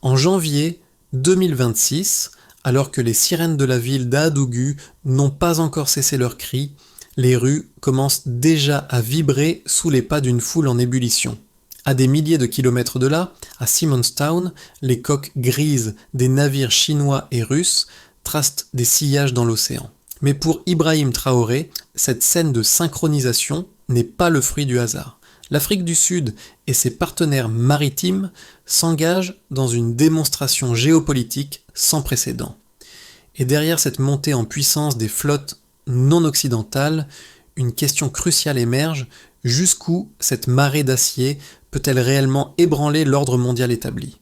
En janvier 2026, alors que les sirènes de la ville d'Adougou n'ont pas encore cessé leurs cris, les rues commencent déjà à vibrer sous les pas d'une foule en ébullition. À des milliers de kilomètres de là, à Simonstown, les coques grises des navires chinois et russes tracent des sillages dans l'océan. Mais pour Ibrahim Traoré, cette scène de synchronisation n'est pas le fruit du hasard. L'Afrique du Sud et ses partenaires maritimes s'engagent dans une démonstration géopolitique sans précédent. Et derrière cette montée en puissance des flottes non occidentales, une question cruciale émerge: jusqu'où cette marée d'acier peut-elle réellement ébranler l'ordre mondial établi ?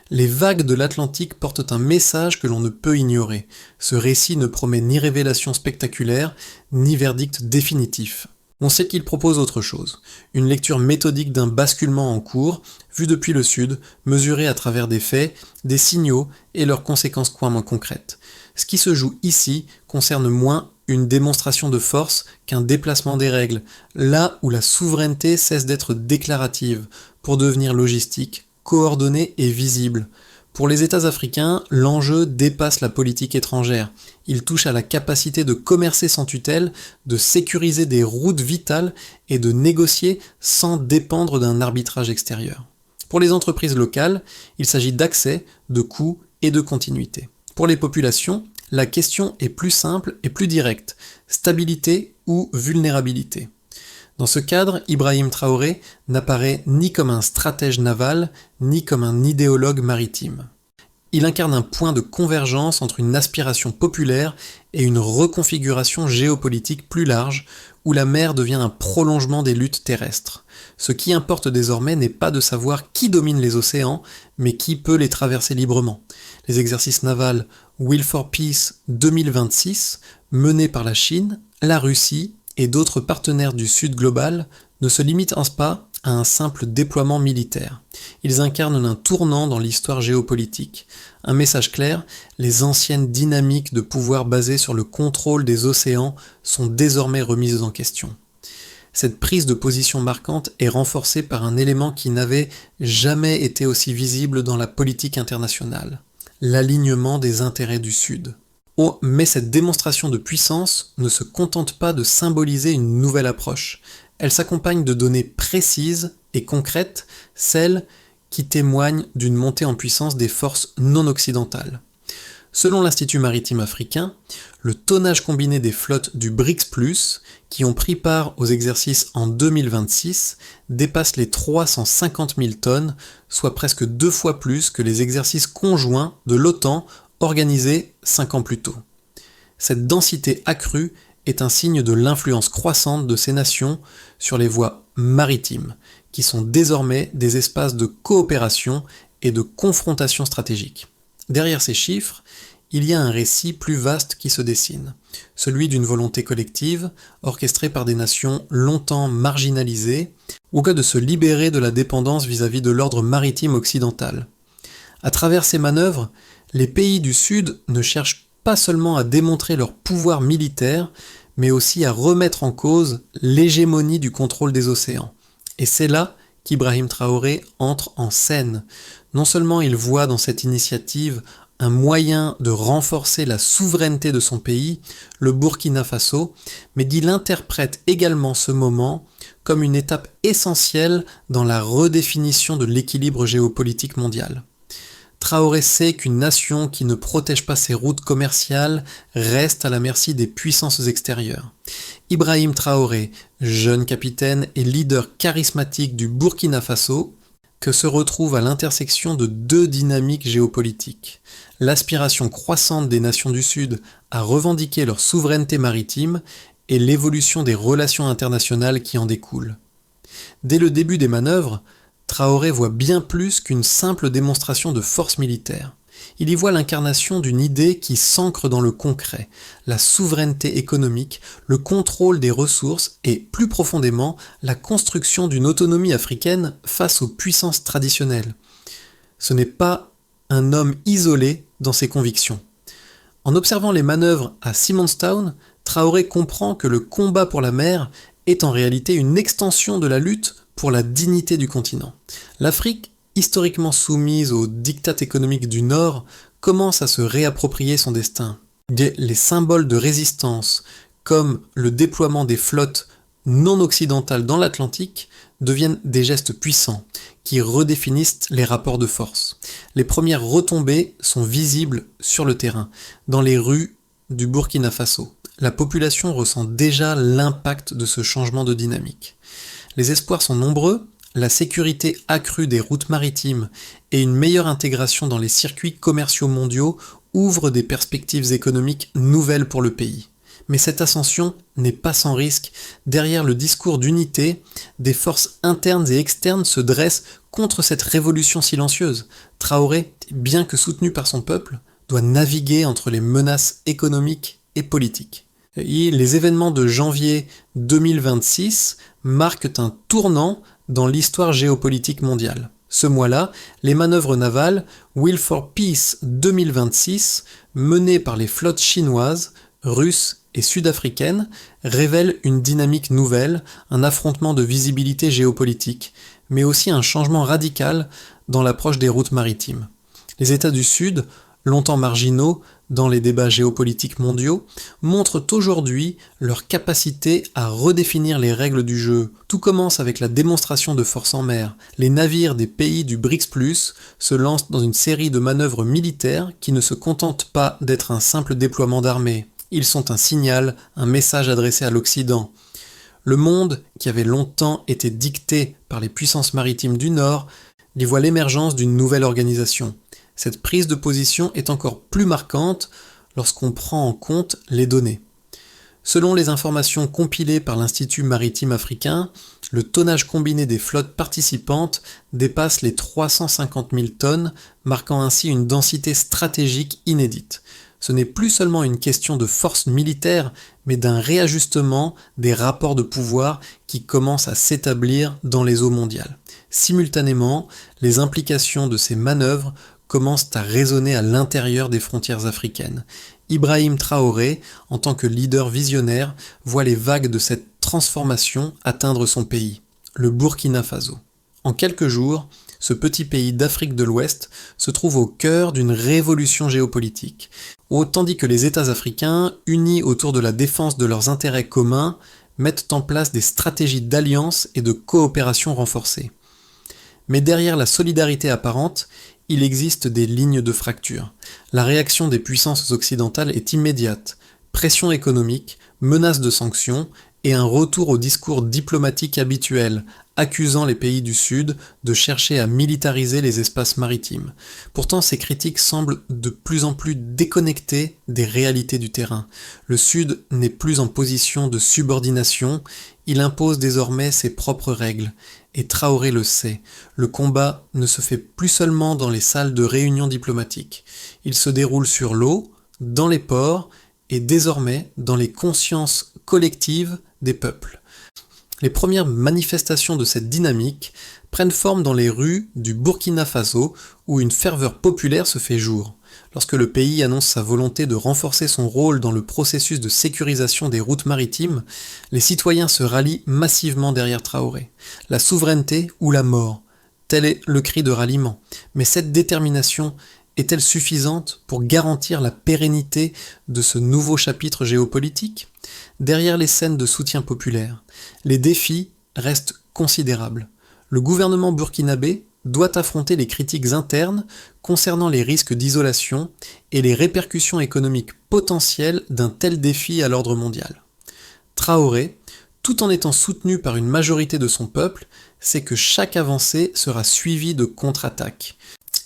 Les vagues de l'Atlantique portent un message que l'on ne peut ignorer. Ce récit ne promet ni révélation spectaculaire, ni verdict définitif. On sait qu'il propose autre chose, une lecture méthodique d'un basculement en cours, vu depuis le sud, mesuré à travers des faits, des signaux et leurs conséquences couramment concrètes. Ce qui se joue ici concerne moins une démonstration de force qu'un déplacement des règles, là où la souveraineté cesse d'être déclarative pour devenir logistique, coordonnée et visible. Pour les États africains, l'enjeu dépasse la politique étrangère. Il touche à la capacité de commercer sans tutelle, de sécuriser des routes vitales et de négocier sans dépendre d'un arbitrage extérieur. Pour les entreprises locales, il s'agit d'accès, de coûts et de continuité. Pour les populations, la question est plus simple et plus directe: stabilité ou vulnérabilité. Dans ce cadre, Ibrahim Traoré n'apparaît ni comme un stratège naval, ni comme un idéologue maritime. Il incarne un point de convergence entre une aspiration populaire et une reconfiguration géopolitique plus large, où la mer devient un prolongement des luttes terrestres. Ce qui importe désormais n'est pas de savoir qui domine les océans, mais qui peut les traverser librement. Les exercices navals Will for Peace 2026, menés par la Chine, la Russie et d'autres partenaires du Sud global, ne se limitent pas à un simple déploiement militaire. Ils incarnent un tournant dans l'histoire géopolitique. Un message clair: les anciennes dynamiques de pouvoir basées sur le contrôle des océans sont désormais remises en question. Cette prise de position marquante est renforcée par un élément qui n'avait jamais été aussi visible dans la politique internationale: l'alignement des intérêts du Sud. Oh, mais cette démonstration de puissance ne se contente pas de symboliser une nouvelle approche. Elle s'accompagne de données précises et concrètes, celles qui témoignent d'une montée en puissance des forces non occidentales. Selon l'Institut maritime africain, le tonnage combiné des flottes du BRICS+, qui ont pris part aux exercices en 2026, dépasse les 350 000 tonnes, soit presque 2 fois plus que les exercices conjoints de l'OTAN organisés 5 ans plus tôt. Cette densité accrue est un signe de l'influence croissante de ces nations sur les voies maritimes, qui sont désormais des espaces de coopération et de confrontation stratégique. Derrière ces chiffres, il y a un récit plus vaste qui se dessine, celui d'une volonté collective, orchestrée par des nations longtemps marginalisées, au cas de se libérer de la dépendance vis-à-vis de l'ordre maritime occidental. À travers ces manœuvres, les pays du Sud ne cherchent pas seulement à démontrer leur pouvoir militaire, mais aussi à remettre en cause l'hégémonie du contrôle des océans. Et c'est là qu'Ibrahim Traoré entre en scène. Non seulement il voit dans cette initiative un moyen de renforcer la souveraineté de son pays, le Burkina Faso, mais il interprète également ce moment comme une étape essentielle dans la redéfinition de l'équilibre géopolitique mondial. Traoré sait qu'une nation qui ne protège pas ses routes commerciales reste à la merci des puissances extérieures. Ibrahim Traoré, jeune capitaine et leader charismatique du Burkina Faso, que se retrouve à l'intersection de deux dynamiques géopolitiques: l'aspiration croissante des nations du Sud à revendiquer leur souveraineté maritime et l'évolution des relations internationales qui en découlent. Dès le début des manœuvres, Traoré voit bien plus qu'une simple démonstration de force militaire. Il y voit l'incarnation d'une idée qui s'ancre dans le concret: la souveraineté économique, le contrôle des ressources et, plus profondément, la construction d'une autonomie africaine face aux puissances traditionnelles. Ce n'est pas un homme isolé dans ses convictions. En observant les manœuvres à Simonstown, Traoré comprend que le combat pour la mer est en réalité une extension de la lutte pour la dignité du continent. L'Afrique, historiquement soumise au diktat économique du Nord, commence à se réapproprier son destin. Les symboles de résistance, comme le déploiement des flottes non occidentales dans l'Atlantique, deviennent des gestes puissants qui redéfinissent les rapports de force. Les premières retombées sont visibles sur le terrain, dans les rues du Burkina Faso. La population ressent déjà l'impact de ce changement de dynamique. Les espoirs sont nombreux, la sécurité accrue des routes maritimes et une meilleure intégration dans les circuits commerciaux mondiaux ouvrent des perspectives économiques nouvelles pour le pays. Mais cette ascension n'est pas sans risque. Derrière le discours d'unité, des forces internes et externes se dressent contre cette révolution silencieuse. Traoré, bien que soutenu par son peuple, doit naviguer entre les menaces économiques et politiques. Et les événements de janvier 2026 marquent un tournant dans l'histoire géopolitique mondiale. Ce mois-là, les manœuvres navales Will for Peace 2026, menées par les flottes chinoises, russes et sud-africaines, révèlent une dynamique nouvelle, un affrontement de visibilité géopolitique, mais aussi un changement radical dans l'approche des routes maritimes. Les États du Sud, longtemps marginaux dans les débats géopolitiques mondiaux, montrent aujourd'hui leur capacité à redéfinir les règles du jeu. Tout commence avec la démonstration de force en mer. Les navires des pays du BRICS+, se lancent dans une série de manœuvres militaires qui ne se contentent pas d'être un simple déploiement d'armées. Ils sont un signal, un message adressé à l'Occident. Le monde, qui avait longtemps été dicté par les puissances maritimes du Nord, y voit l'émergence d'une nouvelle organisation. Cette prise de position est encore plus marquante lorsqu'on prend en compte les données. Selon les informations compilées par l'Institut maritime africain, le tonnage combiné des flottes participantes dépasse les 350 000 tonnes, marquant ainsi une densité stratégique inédite. Ce n'est plus seulement une question de force militaire, mais d'un réajustement des rapports de pouvoir qui commencent à s'établir dans les eaux mondiales. Simultanément, les implications de ces manœuvres commencent à résonner à l'intérieur des frontières africaines. Ibrahim Traoré, en tant que leader visionnaire, voit les vagues de cette transformation atteindre son pays, le Burkina Faso. En quelques jours, ce petit pays d'Afrique de l'Ouest se trouve au cœur d'une révolution géopolitique, tandis que les États africains, unis autour de la défense de leurs intérêts communs, mettent en place des stratégies d'alliance et de coopération renforcées. Mais derrière la solidarité apparente, il existe des lignes de fracture. La réaction des puissances occidentales est immédiate. Pression économique, menace de sanctions et un retour au discours diplomatique habituel, accusant les pays du Sud de chercher à militariser les espaces maritimes. Pourtant, ces critiques semblent de plus en plus déconnectées des réalités du terrain. Le Sud n'est plus en position de subordination, il impose désormais ses propres règles. Et Traoré le sait, le combat ne se fait plus seulement dans les salles de réunion diplomatiques. Il se déroule sur l'eau, dans les ports et désormais dans les consciences collectives des peuples. Les premières manifestations de cette dynamique prennent forme dans les rues du Burkina Faso où une ferveur populaire se fait jour. Lorsque le pays annonce sa volonté de renforcer son rôle dans le processus de sécurisation des routes maritimes, les citoyens se rallient massivement derrière Traoré. La souveraineté ou la mort, tel est le cri de ralliement. Mais cette détermination est-elle suffisante pour garantir la pérennité de ce nouveau chapitre géopolitique ? Derrière les scènes de soutien populaire, les défis restent considérables. Le gouvernement burkinabé doit affronter les critiques internes concernant les risques d'isolation et les répercussions économiques potentielles d'un tel défi à l'ordre mondial. Traoré, tout en étant soutenu par une majorité de son peuple, sait que chaque avancée sera suivie de contre-attaques.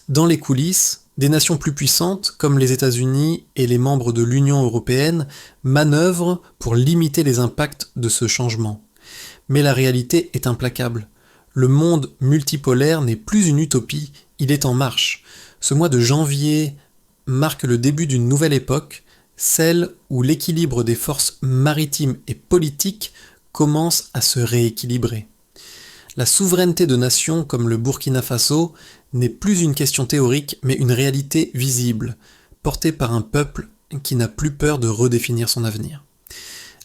Dans les coulisses, des nations plus puissantes, comme les États-Unis et les membres de l'Union européenne, manœuvrent pour limiter les impacts de ce changement. Mais la réalité est implacable. Le monde multipolaire n'est plus une utopie, il est en marche. Ce mois de janvier marque le début d'une nouvelle époque, celle où l'équilibre des forces maritimes et politiques commence à se rééquilibrer. La souveraineté de nations comme le Burkina Faso n'est plus une question théorique, mais une réalité visible, portée par un peuple qui n'a plus peur de redéfinir son avenir.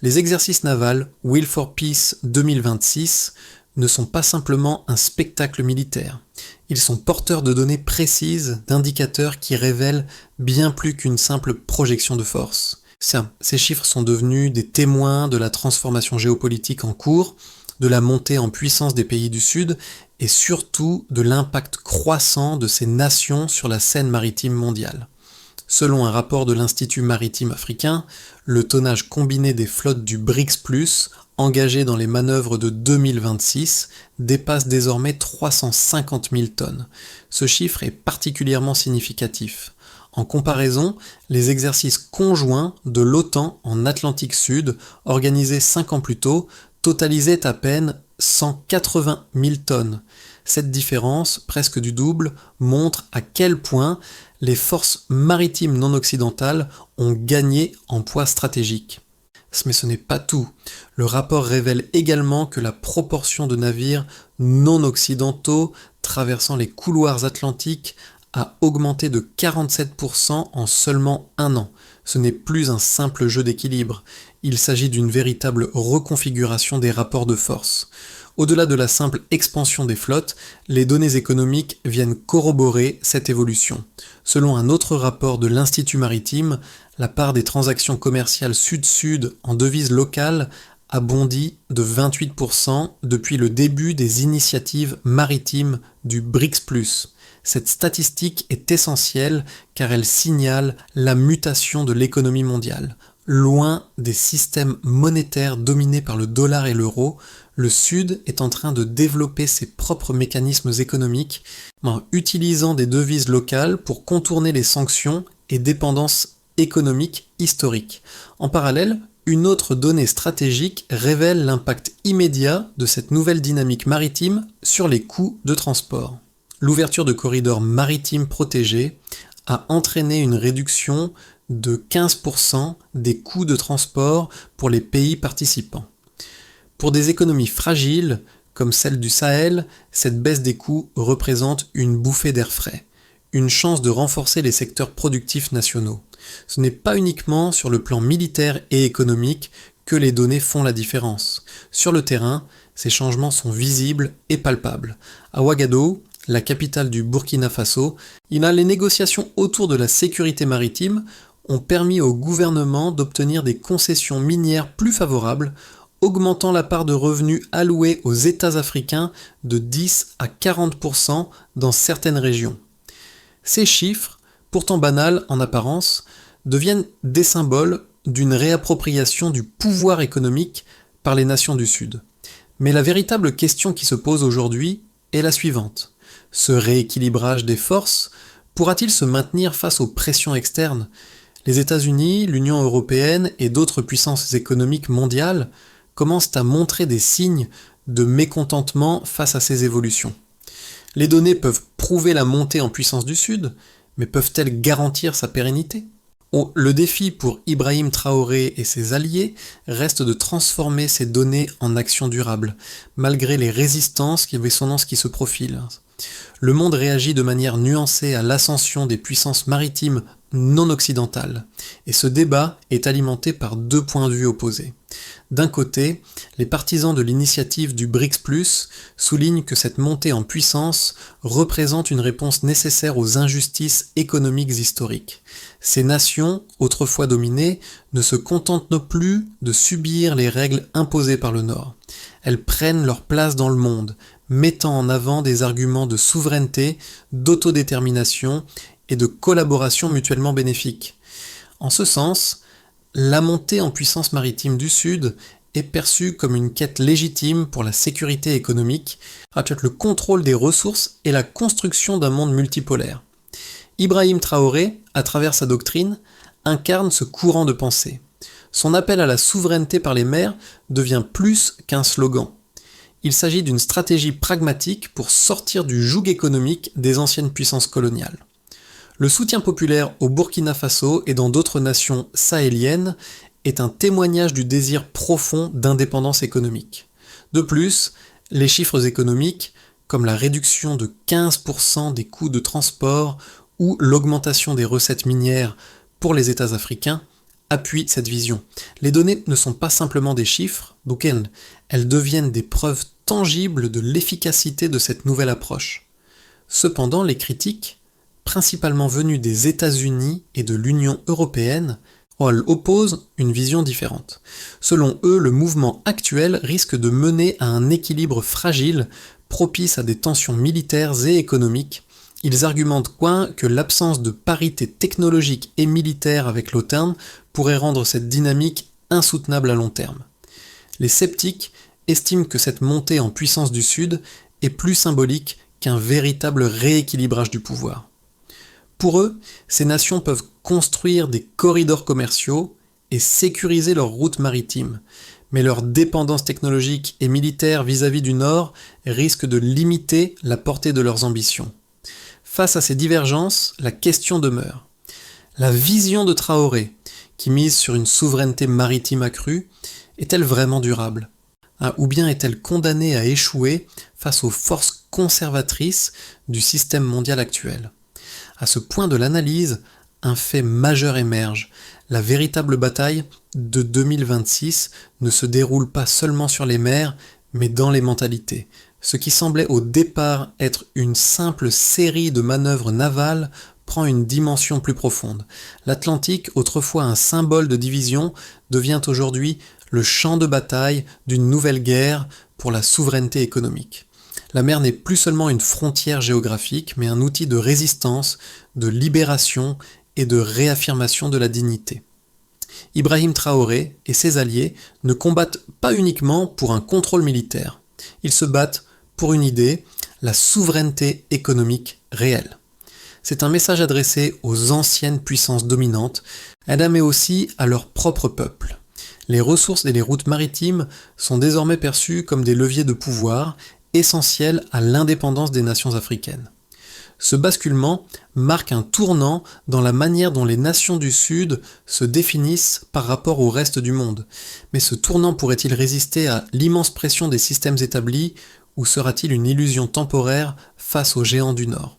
Les exercices navals Will for Peace 2026, ne sont pas simplement un spectacle militaire. Ils sont porteurs de données précises, d'indicateurs qui révèlent bien plus qu'une simple projection de force. Ces chiffres sont devenus des témoins de la transformation géopolitique en cours, de la montée en puissance des pays du Sud et surtout de l'impact croissant de ces nations sur la scène maritime mondiale. Selon un rapport de l'Institut maritime africain, le tonnage combiné des flottes du BRICS+, engagées dans les manœuvres de 2026, dépasse désormais 350 000 tonnes. Ce chiffre est particulièrement significatif. En comparaison, les exercices conjoints de l'OTAN en Atlantique Sud, organisés 5 ans plus tôt, totalisaient à peine 180 000 tonnes. Cette différence, presque du double, montre à quel point les forces maritimes non occidentales ont gagné en poids stratégique. Mais ce n'est pas tout. Le rapport révèle également que la proportion de navires non occidentaux traversant les couloirs atlantiques a augmenté de 47% en seulement un an. Ce n'est plus un simple jeu d'équilibre, il s'agit d'une véritable reconfiguration des rapports de force. Au-delà de la simple expansion des flottes, les données économiques viennent corroborer cette évolution. Selon un autre rapport de l'Institut maritime, la part des transactions commerciales sud-sud en devises locales a bondi de 28% depuis le début des initiatives maritimes du BRICS+. Cette statistique est essentielle car elle signale la mutation de l'économie mondiale. Loin des systèmes monétaires dominés par le dollar et l'euro, le Sud est en train de développer ses propres mécanismes économiques en utilisant des devises locales pour contourner les sanctions et dépendances économiques historiques. En parallèle, une autre donnée stratégique révèle l'impact immédiat de cette nouvelle dynamique maritime sur les coûts de transport. L'ouverture de corridors maritimes protégés a entraîné une réduction de 15% des coûts de transport pour les pays participants. Pour des économies fragiles, comme celle du Sahel, cette baisse des coûts représente une bouffée d'air frais, une chance de renforcer les secteurs productifs nationaux. Ce n'est pas uniquement sur le plan militaire et économique que les données font la différence. Sur le terrain, ces changements sont visibles et palpables. À Ouagadougou, la capitale du Burkina Faso, les négociations autour de la sécurité maritime ont permis au gouvernement d'obtenir des concessions minières plus favorables, augmentant la part de revenus alloués aux États africains de 10 à 40% dans certaines régions. Ces chiffres, pourtant banals en apparence, deviennent des symboles d'une réappropriation du pouvoir économique par les nations du Sud. Mais la véritable question qui se pose aujourd'hui est la suivante. Ce rééquilibrage des forces pourra-t-il se maintenir face aux pressions externes ? Les États-Unis, l'Union européenne et d'autres puissances économiques mondiales commencent à montrer des signes de mécontentement face à ces évolutions. Les données peuvent prouver la montée en puissance du Sud, mais peuvent-elles garantir sa pérennité ? Le défi pour Ibrahim Traoré et ses alliés reste de transformer ces données en actions durables, malgré les résistances qui se profilent. Le monde réagit de manière nuancée à l'ascension des puissances maritimes non occidentales, et ce débat est alimenté par deux points de vue opposés. D'un côté, les partisans de l'initiative du BRICS+, soulignent que cette montée en puissance représente une réponse nécessaire aux injustices économiques historiques. Ces nations, autrefois dominées, ne se contentent plus de subir les règles imposées par le Nord. Elles prennent leur place dans le monde, mettant en avant des arguments de souveraineté, d'autodétermination et de collaboration mutuellement bénéfique. En ce sens, la montée en puissance maritime du Sud est perçue comme une quête légitime pour la sécurité économique, le contrôle des ressources et la construction d'un monde multipolaire. Ibrahim Traoré, à travers sa doctrine, incarne ce courant de pensée. Son appel à la souveraineté par les mers devient plus qu'un slogan. Il s'agit d'une stratégie pragmatique pour sortir du joug économique des anciennes puissances coloniales. Le soutien populaire au Burkina Faso et dans d'autres nations sahéliennes est un témoignage du désir profond d'indépendance économique. De plus, les chiffres économiques, comme la réduction de 15% des coûts de transport ou l'augmentation des recettes minières pour les États africains, appuient cette vision. Les données ne sont pas simplement des chiffres, donc elles deviennent des preuves tangible de l'efficacité de cette nouvelle approche. Cependant, les critiques, principalement venues des États-Unis et de l'Union européenne, opposent une vision différente. Selon eux, le mouvement actuel risque de mener à un équilibre fragile, propice à des tensions militaires et économiques. Ils argumentent que l'absence de parité technologique et militaire avec l'OTAN pourrait rendre cette dynamique insoutenable à long terme. Les sceptiques estiment que cette montée en puissance du Sud est plus symbolique qu'un véritable rééquilibrage du pouvoir. Pour eux, ces nations peuvent construire des corridors commerciaux et sécuriser leurs routes maritimes, mais leur dépendance technologique et militaire vis-à-vis du Nord risque de limiter la portée de leurs ambitions. Face à ces divergences, la question demeure. La vision de Traoré, qui mise sur une souveraineté maritime accrue, est-elle vraiment durable ? Ou bien est-elle condamnée à échouer face aux forces conservatrices du système mondial actuel ? À ce point de l'analyse, un fait majeur émerge. La véritable bataille de 2026 ne se déroule pas seulement sur les mers, mais dans les mentalités. Ce qui semblait au départ être une simple série de manœuvres navales prend une dimension plus profonde. L'Atlantique, autrefois un symbole de division, devient aujourd'hui le champ de bataille d'une nouvelle guerre pour la souveraineté économique. La mer n'est plus seulement une frontière géographique, mais un outil de résistance, de libération et de réaffirmation de la dignité. Ibrahim Traoré et ses alliés ne combattent pas uniquement pour un contrôle militaire. Ils se battent pour une idée, la souveraineté économique réelle. C'est un message adressé aux anciennes puissances dominantes, mais aussi à leur propre peuple. Les ressources et les routes maritimes sont désormais perçues comme des leviers de pouvoir essentiels à l'indépendance des nations africaines. Ce basculement marque un tournant dans la manière dont les nations du Sud se définissent par rapport au reste du monde. Mais ce tournant pourrait-il résister à l'immense pression des systèmes établis ou sera-t-il une illusion temporaire face aux géants du Nord ?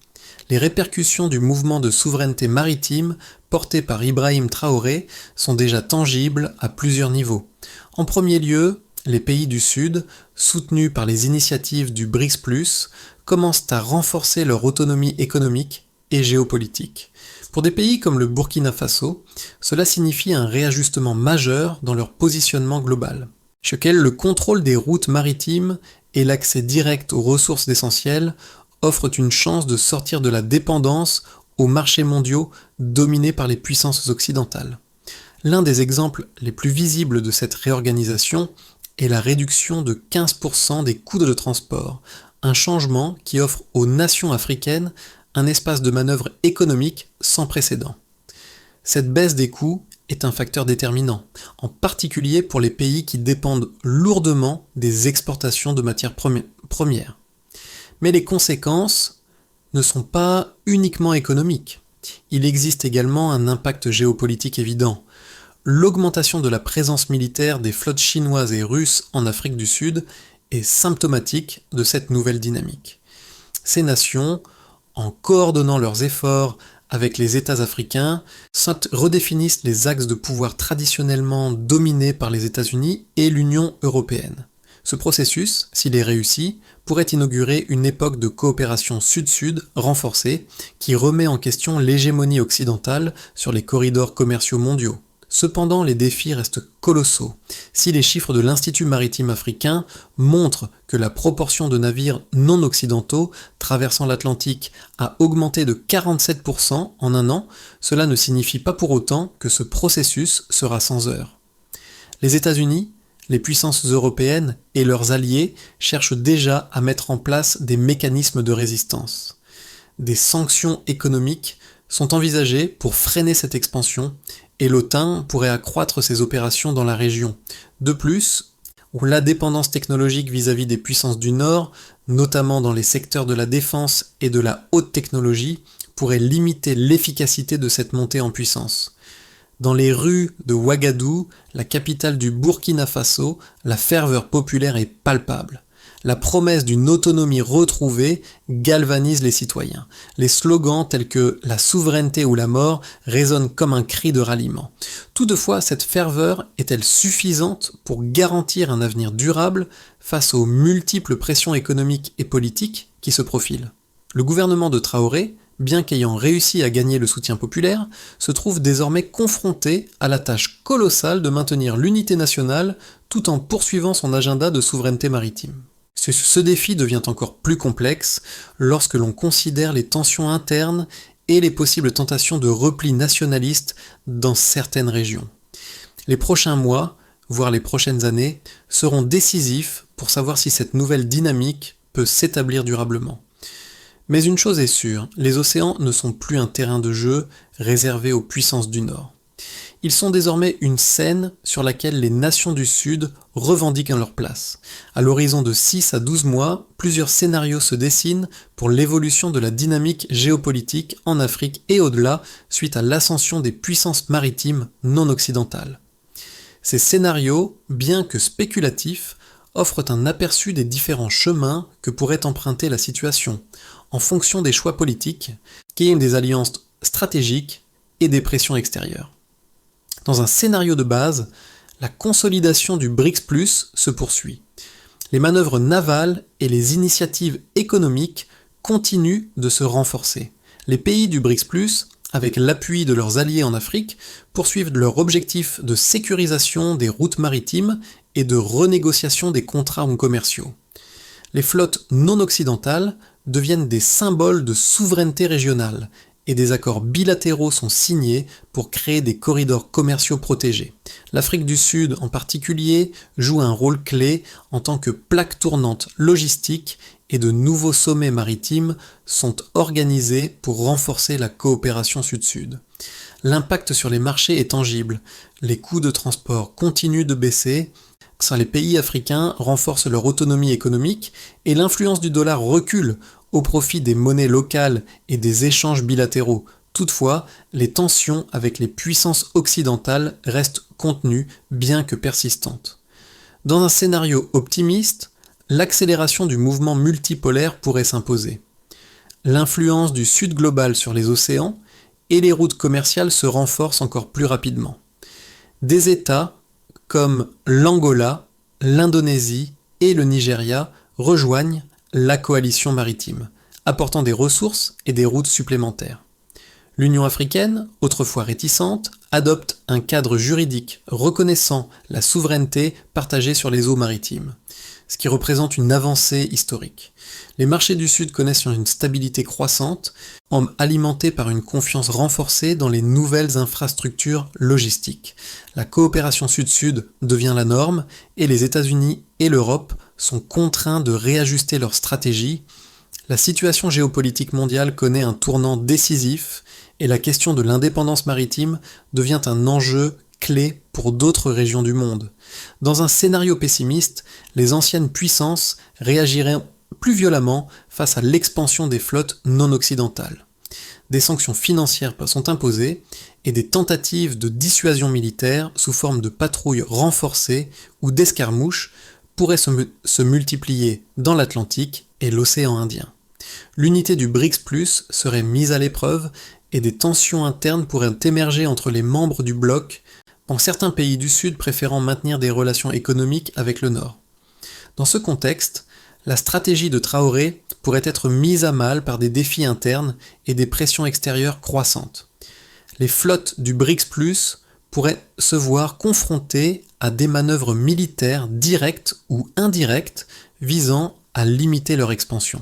Les répercussions du mouvement de souveraineté maritime porté par Ibrahim Traoré sont déjà tangibles à plusieurs niveaux. En premier lieu, les pays du Sud, soutenus par les initiatives du BRICS+, commencent à renforcer leur autonomie économique et géopolitique. Pour des pays comme le Burkina Faso, cela signifie un réajustement majeur dans leur positionnement global, chez lequel le contrôle des routes maritimes et l'accès direct aux ressources essentielles offrent une chance de sortir de la dépendance aux marchés mondiaux dominés par les puissances occidentales. L'un des exemples les plus visibles de cette réorganisation est la réduction de 15% des coûts de transport, un changement qui offre aux nations africaines un espace de manœuvre économique sans précédent. Cette baisse des coûts est un facteur déterminant, en particulier pour les pays qui dépendent lourdement des exportations de matières premières. Mais les conséquences ne sont pas uniquement économiques. Il existe également un impact géopolitique évident. L'augmentation de la présence militaire des flottes chinoises et russes en Afrique du Sud est symptomatique de cette nouvelle dynamique. Ces nations, en coordonnant leurs efforts avec les États africains, redéfinissent les axes de pouvoir traditionnellement dominés par les États-Unis et l'Union européenne. Ce processus, s'il est réussi, pourrait inaugurer une époque de coopération sud-sud renforcée qui remet en question l'hégémonie occidentale sur les corridors commerciaux mondiaux. Cependant, les défis restent colossaux. Si les chiffres de l'Institut maritime africain montrent que la proportion de navires non occidentaux traversant l'Atlantique a augmenté de 47% en un an, cela ne signifie pas pour autant que ce processus sera sans heurts. Les États-Unis, les puissances européennes et leurs alliés cherchent déjà à mettre en place des mécanismes de résistance. Des sanctions économiques sont envisagées pour freiner cette expansion et l'OTAN pourrait accroître ses opérations dans la région. De plus, la dépendance technologique vis-à-vis des puissances du Nord, notamment dans les secteurs de la défense et de la haute technologie, pourrait limiter l'efficacité de cette montée en puissance. Dans les rues de Ouagadougou, la capitale du Burkina Faso, la ferveur populaire est palpable. La promesse d'une autonomie retrouvée galvanise les citoyens. Les slogans tels que « la souveraineté ou la mort » résonnent comme un cri de ralliement. Toutefois, cette ferveur est-elle suffisante pour garantir un avenir durable face aux multiples pressions économiques et politiques qui se profilent ? Le gouvernement de Traoré, bien qu'ayant réussi à gagner le soutien populaire, se trouve désormais confronté à la tâche colossale de maintenir l'unité nationale tout en poursuivant son agenda de souveraineté maritime. Ce défi devient encore plus complexe lorsque l'on considère les tensions internes et les possibles tentations de repli nationaliste dans certaines régions. Les prochains mois, voire les prochaines années, seront décisifs pour savoir si cette nouvelle dynamique peut s'établir durablement. Mais une chose est sûre, les océans ne sont plus un terrain de jeu réservé aux puissances du Nord. Ils sont désormais une scène sur laquelle les nations du Sud revendiquent leur place. À l'horizon de 6 à 12 mois, plusieurs scénarios se dessinent pour l'évolution de la dynamique géopolitique en Afrique et au-delà suite à l'ascension des puissances maritimes non occidentales. Ces scénarios, bien que spéculatifs, offrent un aperçu des différents chemins que pourrait emprunter la situation, en fonction des choix politiques, qui aiment des alliances stratégiques et des pressions extérieures. Dans un scénario de base, la consolidation du BRICS+ se poursuit. Les manœuvres navales et les initiatives économiques continuent de se renforcer. Les pays du BRICS+, avec l'appui de leurs alliés en Afrique, poursuivent leur objectif de sécurisation des routes maritimes et de renégociation des contrats commerciaux. Les flottes non occidentales deviennent des symboles de souveraineté régionale et des accords bilatéraux sont signés pour créer des corridors commerciaux protégés. L'Afrique du Sud en particulier joue un rôle clé en tant que plaque tournante logistique et de nouveaux sommets maritimes sont organisés pour renforcer la coopération sud-sud. L'impact sur les marchés est tangible, les coûts de transport continuent de baisser, les pays africains renforcent leur autonomie économique et l'influence du dollar recule au profit des monnaies locales et des échanges bilatéraux. Toutefois, les tensions avec les puissances occidentales restent contenues, bien que persistantes. Dans un scénario optimiste, l'accélération du mouvement multipolaire pourrait s'imposer. L'influence du Sud global sur les océans et les routes commerciales se renforcent encore plus rapidement. Des États comme l'Angola, l'Indonésie et le Nigeria rejoignent la coalition maritime, apportant des ressources et des routes supplémentaires. L'Union africaine, autrefois réticente, adopte un cadre juridique reconnaissant la souveraineté partagée sur les eaux maritimes, ce qui représente une avancée historique. Les marchés du Sud connaissent une stabilité croissante, alimentée par une confiance renforcée dans les nouvelles infrastructures logistiques. La coopération Sud-Sud devient la norme et les États-Unis et l'Europe sont contraints de réajuster leur stratégie. La situation géopolitique mondiale connaît un tournant décisif et la question de l'indépendance maritime devient un enjeu clé pour d'autres régions du monde. Dans un scénario pessimiste, les anciennes puissances réagiraient plus violemment face à l'expansion des flottes non occidentales. Des sanctions financières sont imposées et des tentatives de dissuasion militaire sous forme de patrouilles renforcées ou d'escarmouches pourraient se multiplier dans l'Atlantique et l'océan Indien. L'unité du BRICS+ serait mise à l'épreuve et des tensions internes pourraient émerger entre les membres du bloc, dans certains pays du Sud préférant maintenir des relations économiques avec le Nord. Dans ce contexte, la stratégie de Traoré pourrait être mise à mal par des défis internes et des pressions extérieures croissantes. Les flottes du BRICS+ pourraient se voir confrontées à des manœuvres militaires directes ou indirectes visant à limiter leur expansion.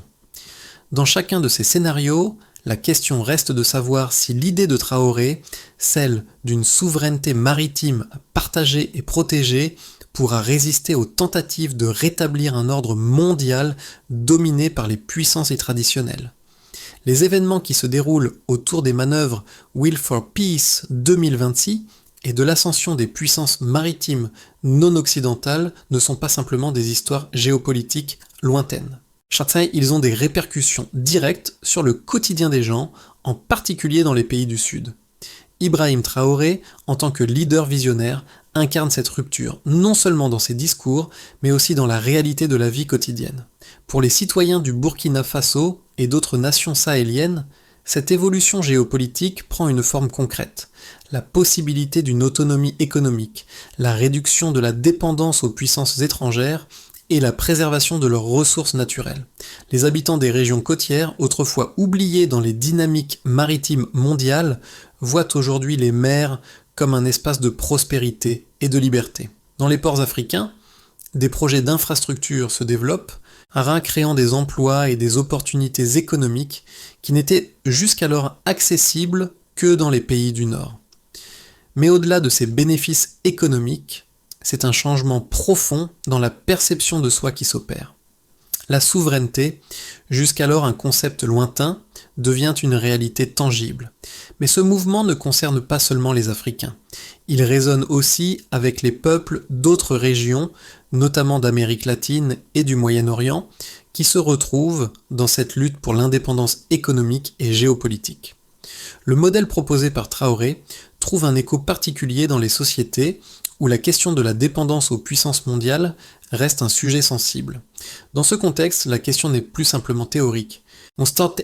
Dans chacun de ces scénarios, la question reste de savoir si l'idée de Traoré, celle d'une souveraineté maritime partagée et protégée, pourra résister aux tentatives de rétablir un ordre mondial dominé par les puissances traditionnelles. Les événements qui se déroulent autour des manœuvres Will for Peace 2026 et de l'ascension des puissances maritimes non occidentales ne sont pas simplement des histoires géopolitiques lointaines. Ils ont des répercussions directes sur le quotidien des gens, en particulier dans les pays du Sud. Ibrahim Traoré, en tant que leader visionnaire, incarne cette rupture, non seulement dans ses discours, mais aussi dans la réalité de la vie quotidienne. Pour les citoyens du Burkina Faso et d'autres nations sahéliennes, cette évolution géopolitique prend une forme concrète. La possibilité d'une autonomie économique, la réduction de la dépendance aux puissances étrangères et la préservation de leurs ressources naturelles. Les habitants des régions côtières, autrefois oubliés dans les dynamiques maritimes mondiales, voient aujourd'hui les mers comme un espace de prospérité et de liberté. Dans les ports africains, des projets d'infrastructures se développent, créant des emplois et des opportunités économiques qui n'étaient jusqu'alors accessibles que dans les pays du Nord. Mais au-delà de ces bénéfices économiques, c'est un changement profond dans la perception de soi qui s'opère. La souveraineté, jusqu'alors un concept lointain, devient une réalité tangible. Mais ce mouvement ne concerne pas seulement les Africains. Il résonne aussi avec les peuples d'autres régions, notamment d'Amérique latine et du Moyen-Orient, qui se retrouvent dans cette lutte pour l'indépendance économique et géopolitique. Le modèle proposé par Traoré trouve un écho particulier dans les sociétés où la question de la dépendance aux puissances mondiales reste un sujet sensible. Dans ce contexte, la question n'est plus simplement théorique.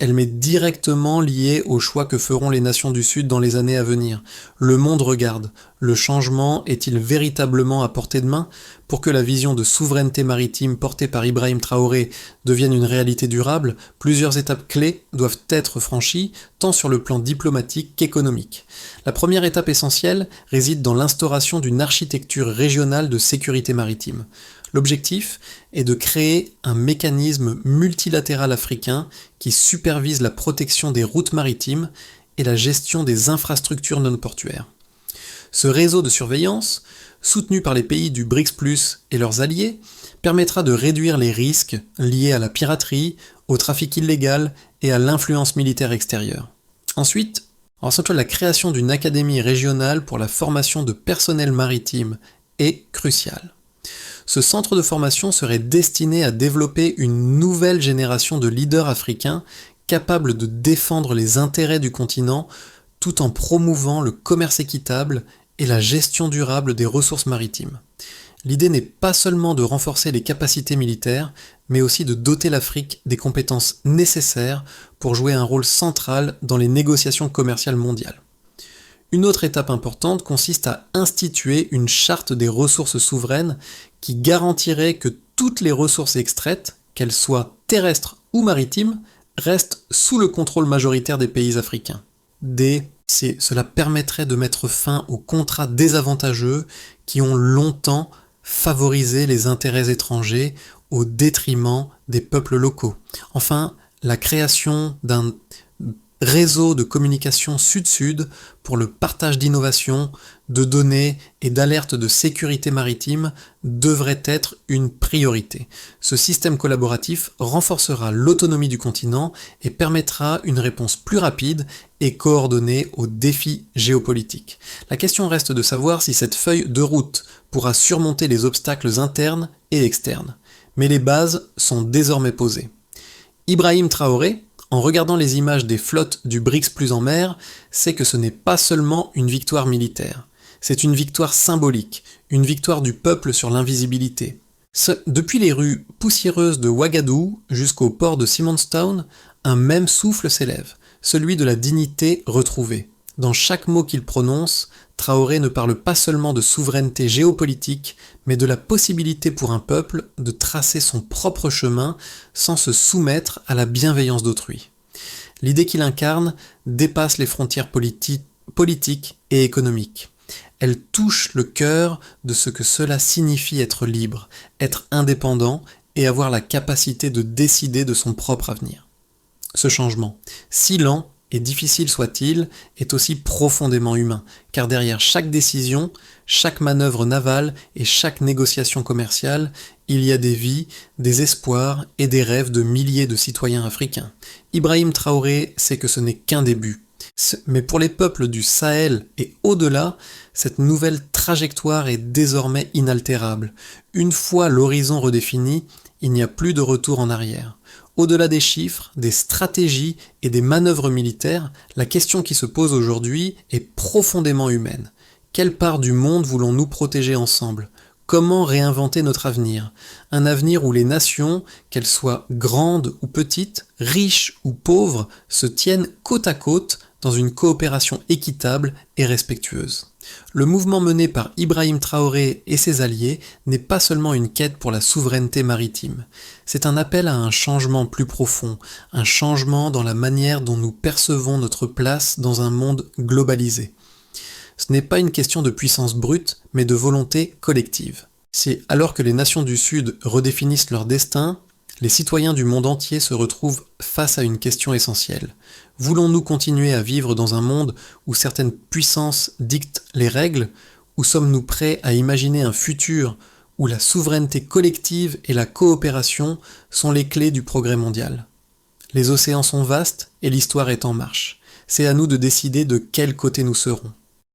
Elle m'est directement liée aux choix que feront les nations du Sud dans les années à venir. Le monde regarde. Le changement est-il véritablement à portée de main pour que la vision de souveraineté maritime portée par Ibrahim Traoré devienne une réalité durable? Plusieurs étapes clés doivent être franchies, tant sur le plan diplomatique qu'économique. La première étape essentielle réside dans l'instauration d'une architecture régionale de sécurité maritime. L'objectif est de créer un mécanisme multilatéral africain qui supervise la protection des routes maritimes et la gestion des infrastructures non portuaires. Ce réseau de surveillance, soutenu par les pays du BRICS+ et leurs alliés, permettra de réduire les risques liés à la piraterie, au trafic illégal et à l'influence militaire extérieure. Ensuite, la création d'une académie régionale pour la formation de personnel maritime est cruciale. Ce centre de formation serait destiné à développer une nouvelle génération de leaders africains capables de défendre les intérêts du continent tout en promouvant le commerce équitable et la gestion durable des ressources maritimes. L'idée n'est pas seulement de renforcer les capacités militaires, mais aussi de doter l'Afrique des compétences nécessaires pour jouer un rôle central dans les négociations commerciales mondiales. Une autre étape importante consiste à instituer une charte des ressources souveraines qui garantirait que toutes les ressources extraites, qu'elles soient terrestres ou maritimes, restent sous le contrôle majoritaire des pays africains. Cela permettrait de mettre fin aux contrats désavantageux qui ont longtemps favorisé les intérêts étrangers au détriment des peuples locaux. Enfin, la création d'un réseau de communication sud-sud pour le partage d'innovations, de données et d'alertes de sécurité maritime devrait être une priorité. Ce système collaboratif renforcera l'autonomie du continent et permettra une réponse plus rapide et coordonnée aux défis géopolitiques. La question reste de savoir si cette feuille de route pourra surmonter les obstacles internes et externes. Mais les bases sont désormais posées. Ibrahim Traoré, en regardant les images des flottes du BRICS+ en mer, sait que ce n'est pas seulement une victoire militaire. C'est une victoire symbolique, une victoire du peuple sur l'invisibilité. Depuis les rues poussiéreuses de Ouagadougou jusqu'au port de Simonstown, un même souffle s'élève, celui de la dignité retrouvée. Dans chaque mot qu'il prononce, Traoré ne parle pas seulement de souveraineté géopolitique, mais de la possibilité pour un peuple de tracer son propre chemin sans se soumettre à la bienveillance d'autrui. L'idée qu'il incarne dépasse les frontières politiques et économiques. Elle touche le cœur de ce que cela signifie être libre, être indépendant et avoir la capacité de décider de son propre avenir. Ce changement, si lent et difficile soit-il, est aussi profondément humain, car derrière chaque décision, chaque manœuvre navale et chaque négociation commerciale, il y a des vies, des espoirs et des rêves de milliers de citoyens africains. Ibrahim Traoré sait que ce n'est qu'un début, Mais pour les peuples du Sahel et au-delà, cette nouvelle trajectoire est désormais inaltérable. Une fois l'horizon redéfini, il n'y a plus de retour en arrière. Au-delà des chiffres, des stratégies et des manœuvres militaires, la question qui se pose aujourd'hui est profondément humaine. Quelle part du monde voulons-nous protéger ensemble ? Comment réinventer notre avenir ? Un avenir où les nations, qu'elles soient grandes ou petites, riches ou pauvres, se tiennent côte à côte dans une coopération équitable et respectueuse. Le mouvement mené par Ibrahim Traoré et ses alliés n'est pas seulement une quête pour la souveraineté maritime, c'est un appel à un changement plus profond, un changement dans la manière dont nous percevons notre place dans un monde globalisé. Ce n'est pas une question de puissance brute, mais de volonté collective. Si, alors que les nations du Sud redéfinissent leur destin, les citoyens du monde entier se retrouvent face à une question essentielle. Voulons-nous continuer à vivre dans un monde où certaines puissances dictent les règles, ou sommes-nous prêts à imaginer un futur où la souveraineté collective et la coopération sont les clés du progrès mondial ? Les océans sont vastes et l'histoire est en marche. C'est à nous de décider de quel côté nous serons.